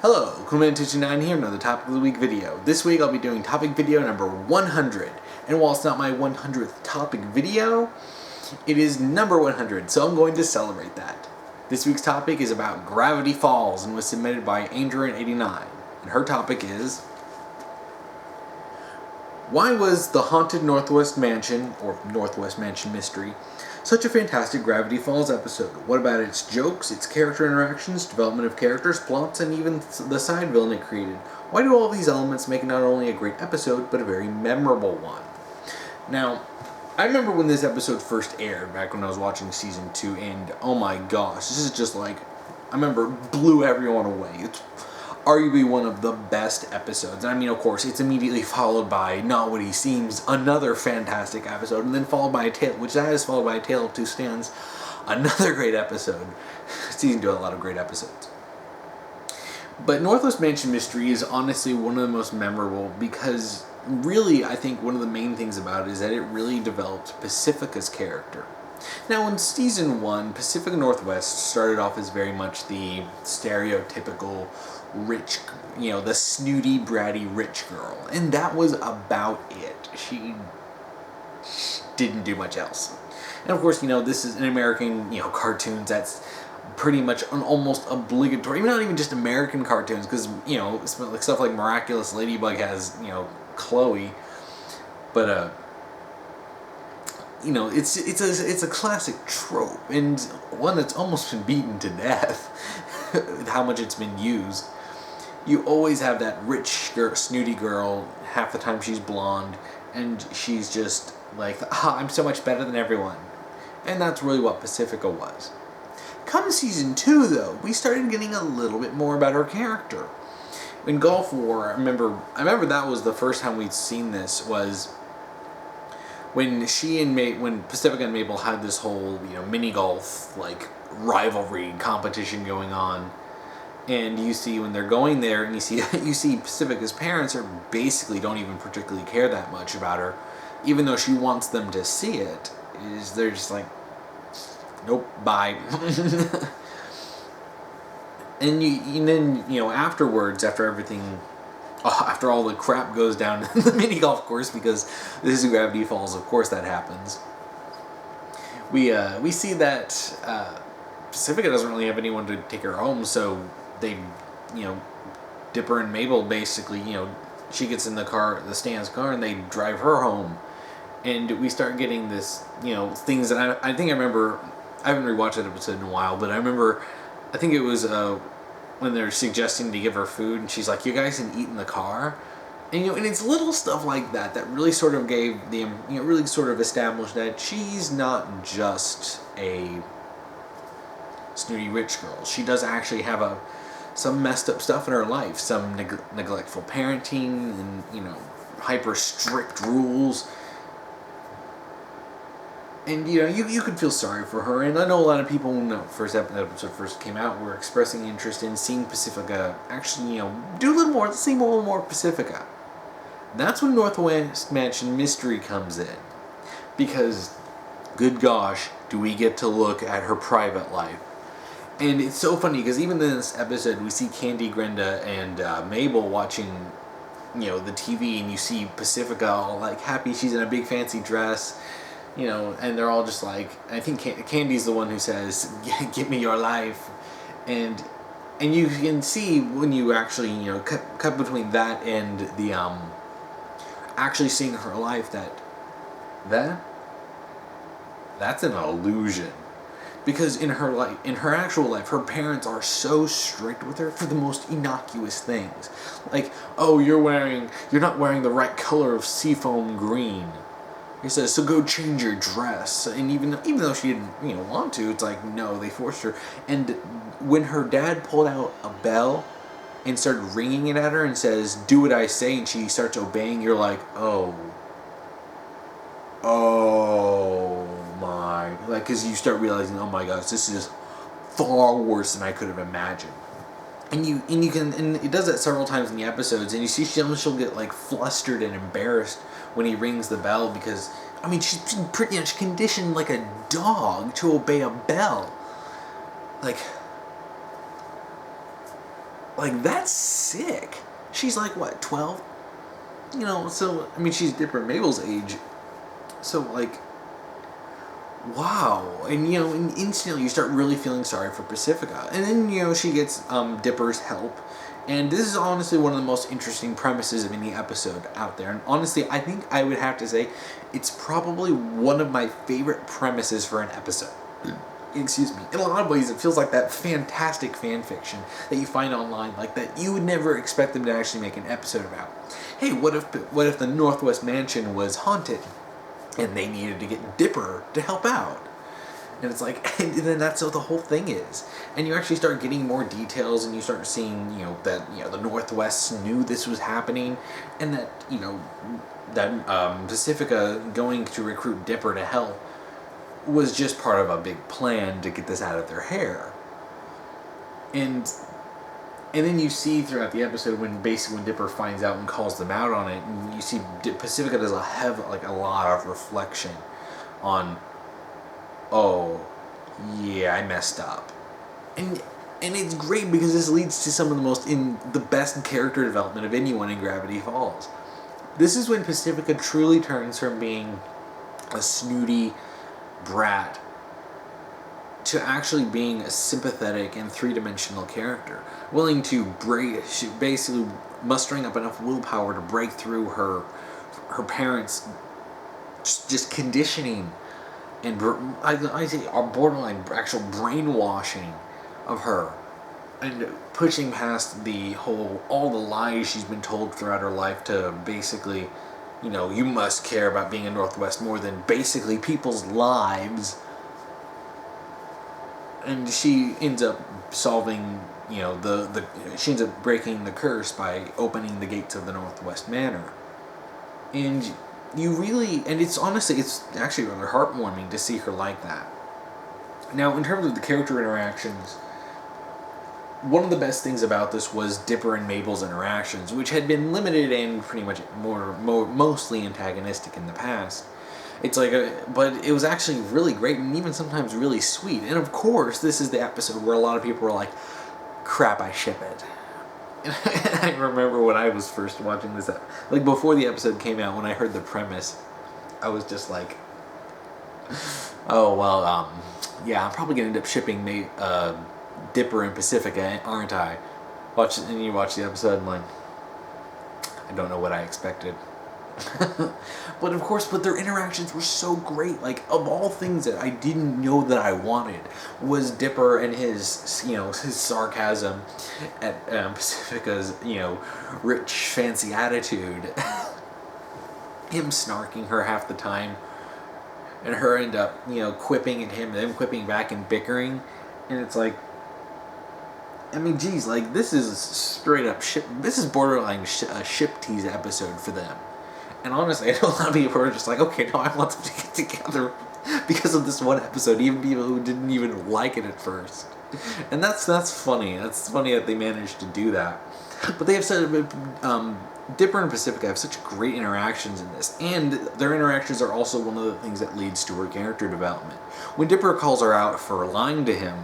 Hello, Kuman229 here, another Topic of the Week video. This week I'll be doing topic video number 100. And while it's not my 100th topic video, it is number 100, so I'm going to celebrate that. This week's topic is about Gravity Falls and was submitted by Angel89. And her topic is: why was the Haunted Northwest Mansion, or Northwest Mansion Mystery, such a fantastic Gravity Falls episode? What about its jokes, its character interactions, development of characters, plots, and even the side villain it created? Why do all these elements make it not only a great episode, but a very memorable one? Now, I remember when this episode first aired, back when I was watching Season 2, and oh my gosh, this is just like, I remember, blew everyone away. It's arguably one of the best episodes. And I mean, of course, it's immediately followed by Not What He Seems, another fantastic episode, and then followed by A Tale, which that is followed by A Tale of Two Stands, another great episode. Season 2 had a lot of great episodes. But Northwest Mansion Mystery is honestly one of the most memorable because really, I think one of the main things about it is that it really developed Pacifica's character. Now, in Season 1, Pacifica Northwest started off as very much the stereotypical rich, the snooty, bratty rich girl. And that was about it. She didn't do much else. And of course, this is an American, cartoons, that's pretty much an almost obligatory, not even just American cartoons, because, stuff like Miraculous Ladybug has, Chloe. But, it's a classic trope, and one that's almost been beaten to death with how much it's been used. You always have that rich, snooty girl, half the time she's blonde, and she's just like, I'm so much better than everyone. And that's really what Pacifica was. Come Season 2, though, we started getting a little bit more about her character. In Gulf War, I remember that was the first time we'd seen this, was when when Pacifica and Mabel had this whole, mini golf, rivalry competition going on. And you see when they're going there, and you see Pacifica's parents are basically don't even particularly care that much about her, even though she wants them to see it. They're just like, nope, bye. And then afterwards, after everything, after all the crap goes down in the mini golf course, because this is Gravity Falls, of course that happens. We see that Pacifica doesn't really have anyone to take her home, so they, Dipper and Mabel basically, she gets in the Stan's car, and they drive her home. And we start getting this, things that I think I remember. I haven't rewatched that episode in a while, but I think it was when they're suggesting to give her food, and she's like, you guys can eat in the car. And, and it's little stuff like that that really sort of gave really sort of established that she's not just a snooty rich girl. She does actually have some messed up stuff in her life, some neglectful parenting, and hyper strict rules. And you could feel sorry for her. And I know a lot of people, when the episode first came out, were expressing interest in seeing Pacifica actually do a little more. Let's see a little more Pacifica. That's when Northwest Mansion Mystery comes in, because good gosh, do we get to look at her private life. And it's so funny, because even in this episode, we see Candy, Grenda, and Mabel watching, the TV, and you see Pacifica all, happy she's in a big fancy dress, and they're all just like, I think Candy's the one who says, give me your life. And you can see when you actually, cut between that and the, actually seeing her life, that's an illusion. Because in her actual life, her parents are so strict with her for the most innocuous things. Like, oh, you're not wearing the right color of seafoam green. He says, so go change your dress. And even though she didn't, want to, it's like, no, they forced her. And when her dad pulled out a bell and started ringing it at her and says, do what I say, and she starts obeying, you're like, oh my, because you start realizing, oh my gosh, this is far worse than I could have imagined. And it does that several times in the episodes, and you see she'll get flustered and embarrassed when he rings the bell, because she's pretty much conditioned like a dog to obey a bell. Like, that's sick. She's like, what, 12? You know, so, I mean, she's Dipper and Mabel's age. So, like, wow. And, you know, and instantly you start really feeling sorry for Pacifica. And then, you know, she gets Dipper's help. And this is honestly one of the most interesting premises of any episode out there. And honestly, I think I would have to say it's probably one of my favorite premises for an episode. Excuse me. In a lot of ways, it feels like that fantastic fan fiction that you find online, like that you would never expect them to actually make an episode about. Hey, what if the Northwest Mansion was haunted, and they needed to get Dipper to help out? And it's like, and then that's what the whole thing is. And you actually start getting more details, and you start seeing, you know, that, you know, the Northwest knew this was happening, and that, you know, that Pacifica going to recruit Dipper to help was just part of a big plan to get this out of their hair. And then you see throughout the episode when Dipper finds out and calls them out on it, and you see Pacifica does a lot of reflection on, oh, yeah, I messed up. And it's great because this leads to some of the best character development of anyone in Gravity Falls. This is when Pacifica truly turns from being a snooty brat to actually being a sympathetic and three-dimensional character, willing to basically mustering up enough willpower to break through her parents' just conditioning and I say borderline actual brainwashing of her, and pushing past all the lies she's been told throughout her life to basically, you know, you must care about being a Northwest more than basically people's lives. And she ends up solving, you know, she ends up breaking the curse by opening the gates of the Northwest Manor. And it's actually rather heartwarming to see her like that. Now, in terms of the character interactions, one of the best things about this was Dipper and Mabel's interactions, which had been limited and pretty much mostly antagonistic in the past. But it was actually really great and even sometimes really sweet. And of course, this is the episode where a lot of people were like, crap, I ship it. And I remember when I was first watching this, like before the episode came out, when I heard the premise, I was just like, oh, well, yeah, I'm probably going to end up shipping Dipper and Pacifica, aren't I? And you watch the episode and like, I don't know what I expected. But of course, their interactions were so great. Like, of all things that I didn't know that I wanted was Dipper and his sarcasm at Pacifica's, you know, rich, fancy attitude. Him snarking her half the time, and her end up, you know, quipping at him, and them quipping back and bickering, and it's like, I mean, geez, like, this is straight up this is borderline a ship tease episode for them. And honestly, I know a lot of people are just like, okay, no, I want them to get together because of this one episode, even people who didn't even like it at first. And that's funny. That's funny that they managed to do that. But they have said, Dipper and Pacifica have such great interactions in this, and their interactions are also one of the things that leads to her character development. When Dipper calls her out for lying to him,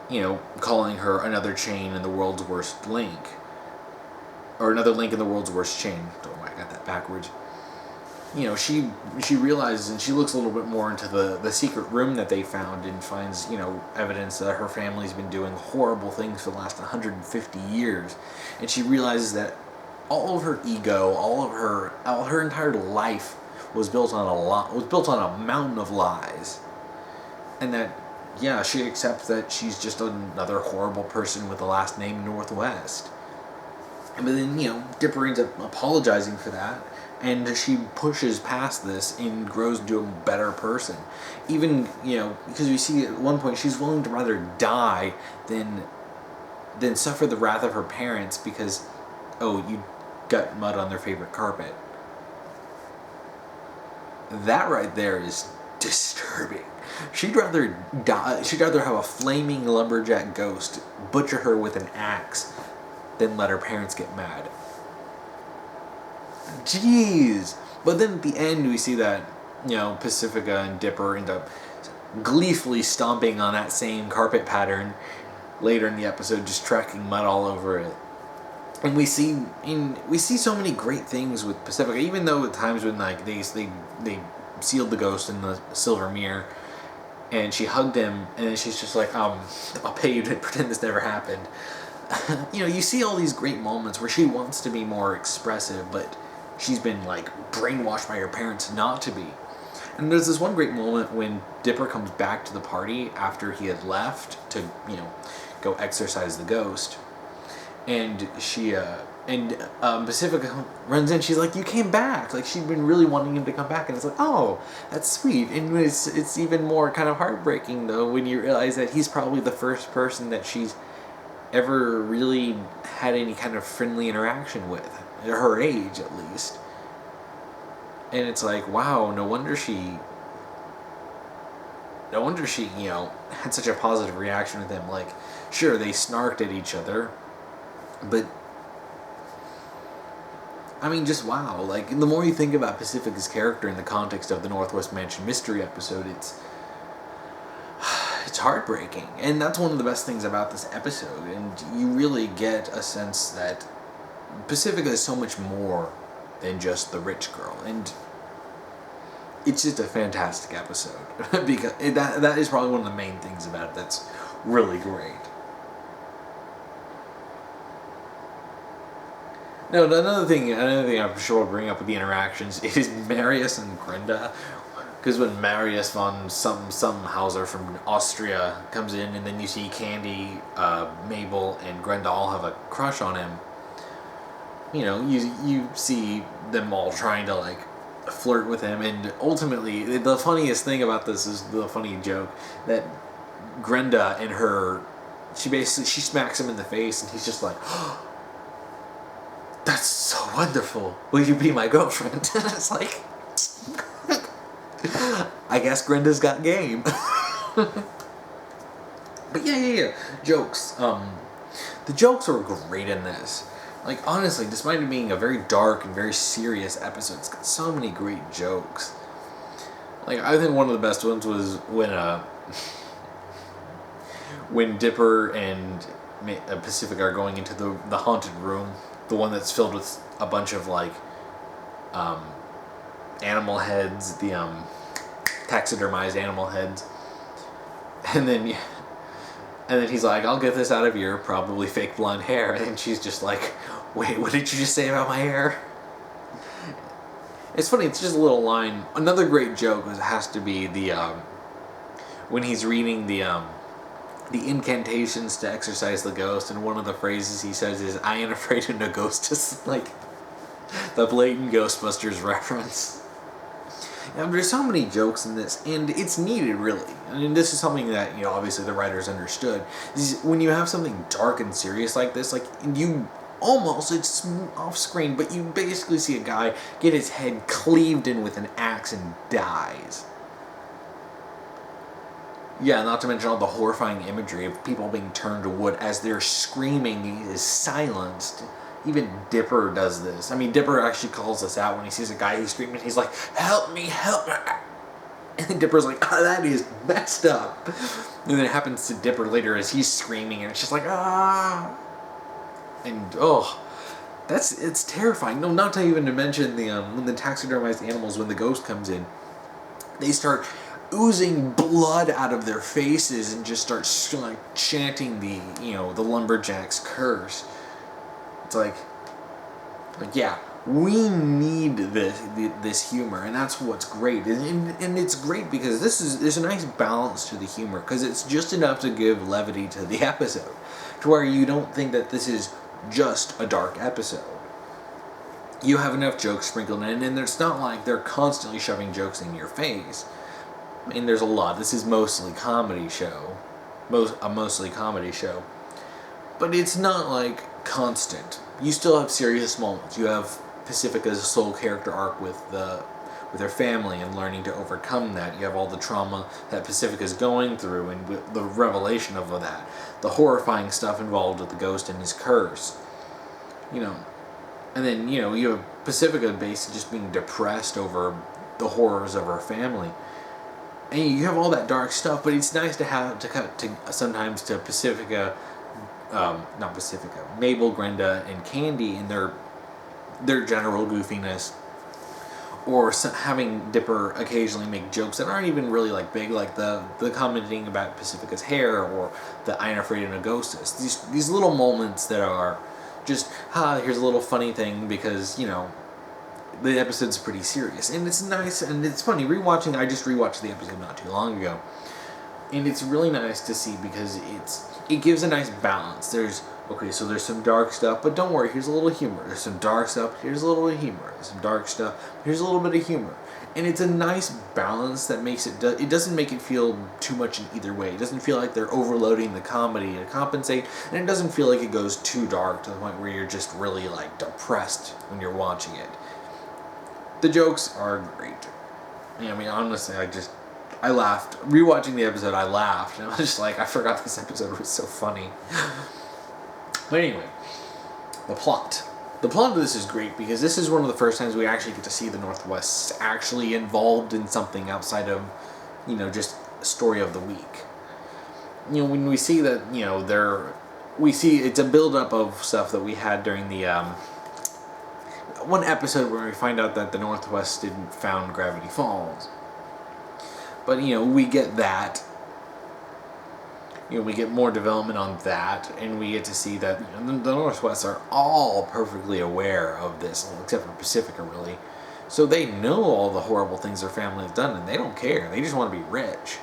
you know, calling her another chain in the world's worst link, or another link in the world's worst chain. Oh, I got that backwards. You know, she realizes, and she looks a little bit more into the secret room that they found, and finds, you know, evidence that her family's been doing horrible things for the last 150 years. And she realizes that all of her ego, all her entire life was built on a mountain of lies. And that, yeah, she accepts that she's just another horrible person with the last name Northwest. But then, you know, Dipper ends up apologizing for that, and she pushes past this and grows into a better person. Even, you know, because we see at one point she's willing to rather die than suffer the wrath of her parents because, oh, you got mud on their favorite carpet. That right there is disturbing. She'd rather die. She'd rather have a flaming lumberjack ghost butcher her with an axe than let her parents get mad. Jeez. But then at the end we see that, you know, Pacifica and Dipper end up gleefully stomping on that same carpet pattern later in the episode, just tracking mud all over it. And we see so many great things with Pacifica, even though at times when like they sealed the ghost in the silver mirror, and she hugged him, and then she's just like, I'll pay you to pretend this never happened. You see all these great moments where she wants to be more expressive, but she's been like brainwashed by her parents not to be. And there's this one great moment when Dipper comes back to the party after he had left to, go exorcise the ghost. And Pacifica runs in. She's like, "You came back!" Like she'd been really wanting him to come back, and it's like, "Oh, that's sweet." And it's even more kind of heartbreaking though when you realize that he's probably the first person that she's ever really had any kind of friendly interaction with, at her age at least. And it's like, wow, no wonder she had such a positive reaction with him. Like, sure, they snarked at each other, but I mean, just wow. Like, the more you think about Pacifica's character in the context of the Northwest Mansion mystery episode, it's heartbreaking. And that's one of the best things about this episode. And you really get a sense that Pacifica is so much more than just the rich girl. And it's just a fantastic episode. Because that is probably one of the main things about it that's really great. No, another thing I'm sure will bring up with the interactions is Marius and Grenda. Because when Marius von Sumhauser from Austria comes in, and then you see Candy, Mabel, and Grenda all have a crush on him, you see them all trying to, like, flirt with him, and ultimately, the funniest thing about this is the funny joke that Grenda and her, she smacks him in the face, and he's just like, "Oh, that's so wonderful. Will you be my girlfriend?" And it's like, I guess Grenda's got game. But yeah. Jokes. The jokes are great in this. Like, honestly, despite it being a very dark and very serious episode, it's got so many great jokes. Like, I think one of the best ones was when Dipper and Pacific are going into the haunted room, the one that's filled with a bunch of, like, animal heads, the taxidermized animal heads, and then he's like, "I'll get this out of your probably fake blonde hair," and she's just like, "Wait, what did you just say about my hair?" It's funny. It's just a little line. Another great joke has to be the when he's reading the incantations to exorcise the ghost, and one of the phrases he says is, "I ain't afraid of no ghosts," like the blatant Ghostbusters reference. There's so many jokes in this, and it's needed, really. I mean, this is something that, obviously the writers understood. When you have something dark and serious like this, like, it's off screen, but you basically see a guy get his head cleaved in with an axe and dies. Yeah, not to mention all the horrifying imagery of people being turned to wood as they're screaming. He is silenced. Even Dipper does this. I mean, Dipper actually calls this out when he sees a guy who's screaming. He's like, "Help me, help me." And then Dipper's like, "Oh, that is messed up." And then it happens to Dipper later as he's screaming, and it's just like, "Ah." And, it's terrifying. No, not to even to mention when the taxidermized animals, when the ghost comes in, they start oozing blood out of their faces and just start, like, chanting the lumberjack's curse. It's like, yeah, we need this humor, and that's what's great. And it's great because there's a nice balance to the humor, because it's just enough to give levity to the episode, to where you don't think that this is just a dark episode. You have enough jokes sprinkled in, and it's not like they're constantly shoving jokes in your face. I mean, there's a lot. This is mostly comedy show. Mostly comedy show. But it's not like constant. You still have serious moments. You have Pacifica's sole character arc with her family and learning to overcome that. You have all the trauma that Pacifica's going through and with the revelation of that. The horrifying stuff involved with the ghost and his curse. And then, you have Pacifica basically just being depressed over the horrors of her family. and you have all that dark stuff, but it's nice to have to cut to sometimes to Pacifica, not Pacifica, Mabel, Grenda, and Candy in their general goofiness, or having Dipper occasionally make jokes that aren't even really like big, like the commenting about Pacifica's hair or the "I ain't afraid of no ghostes." These little moments that are just here's a little funny thing because the episode's pretty serious, and it's nice and it's funny rewatching. I just rewatched the episode not too long ago, and it's really nice to see because it gives a nice balance. There's some dark stuff, but don't worry, here's a little humor. There's some dark stuff, here's a little humor. There's some dark stuff, here's a little bit of humor. And it's a nice balance that makes it doesn't make it feel too much in either way. It doesn't feel like they're overloading the comedy to compensate, and it doesn't feel like it goes too dark to the point where you're just really like depressed when you're watching it. The jokes are great. I mean, honestly, I laughed. Rewatching the episode, I laughed. And I was just like, I forgot this episode was so funny. But anyway, the plot. The plot of this is great because this is one of the first times we actually get to see the Northwest actually involved in something outside of, just story of the week. When we see that, we see it's a build-up of stuff that we had during the, one episode where we find out that the Northwest didn't found Gravity Falls. But, we get that. We get more development on that, and we get to see that the Northwest are all perfectly aware of this, except for Pacifica, really. So they know all the horrible things their family has done, and they don't care. They just want to be rich.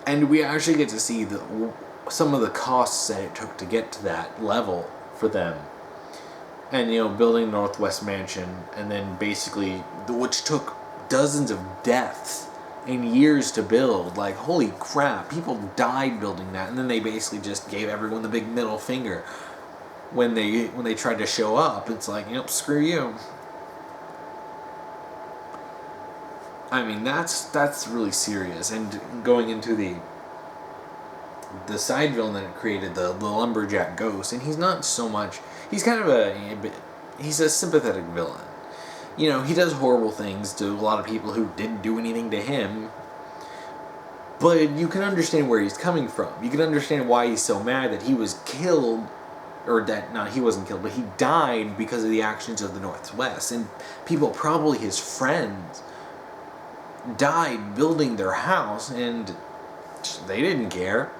And we actually get to see some of the costs that it took to get to that level for them. And, building Northwest Mansion, and then basically, which took dozens of deaths and years to build. Like, holy crap, people died building that, and then they basically just gave everyone the big middle finger when they tried to show up. It's like, screw you. I mean, that's really serious. And going into the side villain that it created, the lumberjack ghost, and he's not so much. He's kind of he's a sympathetic villain. He does horrible things to a lot of people who didn't do anything to him. But you can understand where he's coming from. You can understand why he's so mad that he was killed, he wasn't killed, but he died because of the actions of the Northwest. And people, probably his friends, died building their house, and they didn't care.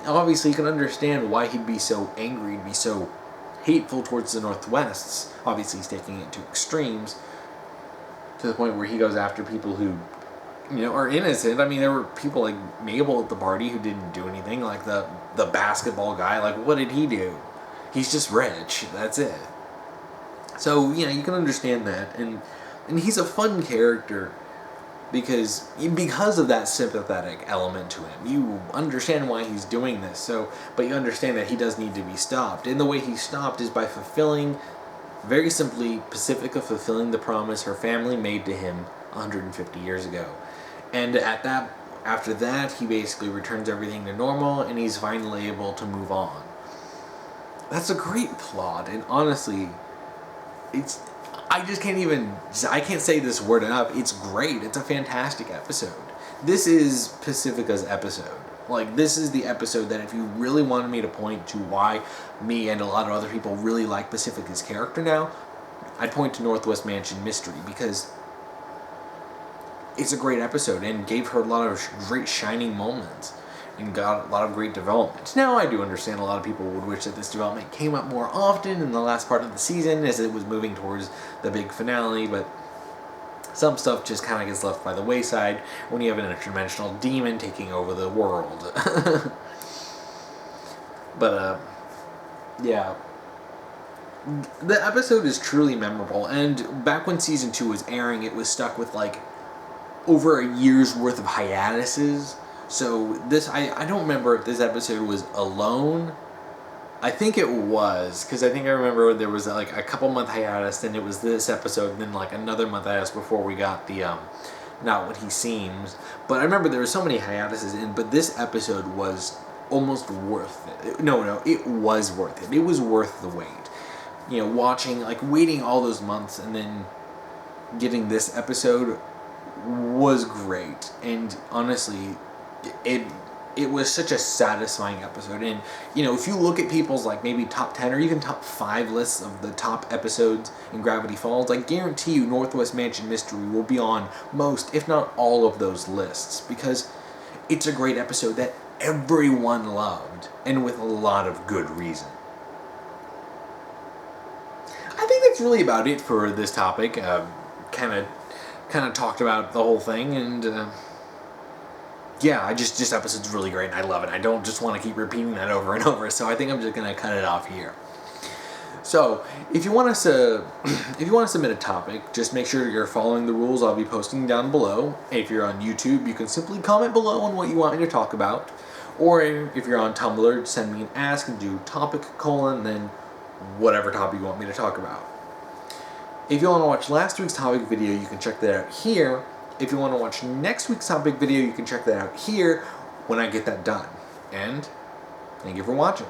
Obviously you can understand why he'd be so angry, he'd be so hateful towards the Northwests. Obviously he's taking it to extremes, to the point where he goes after people who, are innocent. I mean, there were people like Mabel at the party who didn't do anything, like the basketball guy. Like, what did he do? He's just rich. That's it. So, you can understand that. And he's a fun character because of that sympathetic element to him. You understand why he's doing this, but you understand that he does need to be stopped. And the way he's stopped is by very simply, Pacifica fulfilling the promise her family made to him 150 years ago. And after that, he basically returns everything to normal, and he's finally able to move on. That's a great plot, and honestly, I can't say this word enough. It's great. It's a fantastic episode. This is Pacifica's episode. Like, this is the episode that if you really wanted me to point to why me and a lot of other people really like Pacifica's character now, I'd point to Northwest Mansion Mystery, because it's a great episode and gave her a lot of great shining moments and got a lot of great development. Now, I do understand a lot of people would wish that this development came up more often in the last part of the season as it was moving towards the big finale, but some stuff just kind of gets left by the wayside when you have an interdimensional demon taking over the world. But, yeah. The episode is truly memorable, and back when Season 2 was airing, it was stuck with, over a year's worth of hiatuses. So I don't remember if this episode was alone. I think it was, because I think I remember there was a couple month hiatus, then it was this episode, and then another month hiatus before we got the Not What He Seems. But I remember there were so many hiatuses but this episode was almost worth it. No, it was worth it. It was worth the wait. watching, like, waiting all those months and then getting this episode was great. And honestly, it was such a satisfying episode. And if you look at people's, like, maybe top 10 or even top 5 lists of the top episodes in Gravity Falls, I guarantee you Northwest Mansion Mystery will be on most, if not all, of those lists, because it's a great episode that everyone loved, and with a lot of good reason. I think that's really about it for this topic. Kind of talked about the whole thing, and yeah, this episode's really great, and I love it. I don't just want to keep repeating that over and over, so I think I'm just gonna cut it off here. So, if you want to submit a topic, just make sure you're following the rules I'll be posting down below. If you're on YouTube, you can simply comment below on what you want me to talk about. Or if you're on Tumblr, send me an ask and do topic : then whatever topic you want me to talk about. If you want to watch last week's topic video, you can check that out here. If you want to watch next week's topic video, you can check that out here when I get that done. And thank you for watching.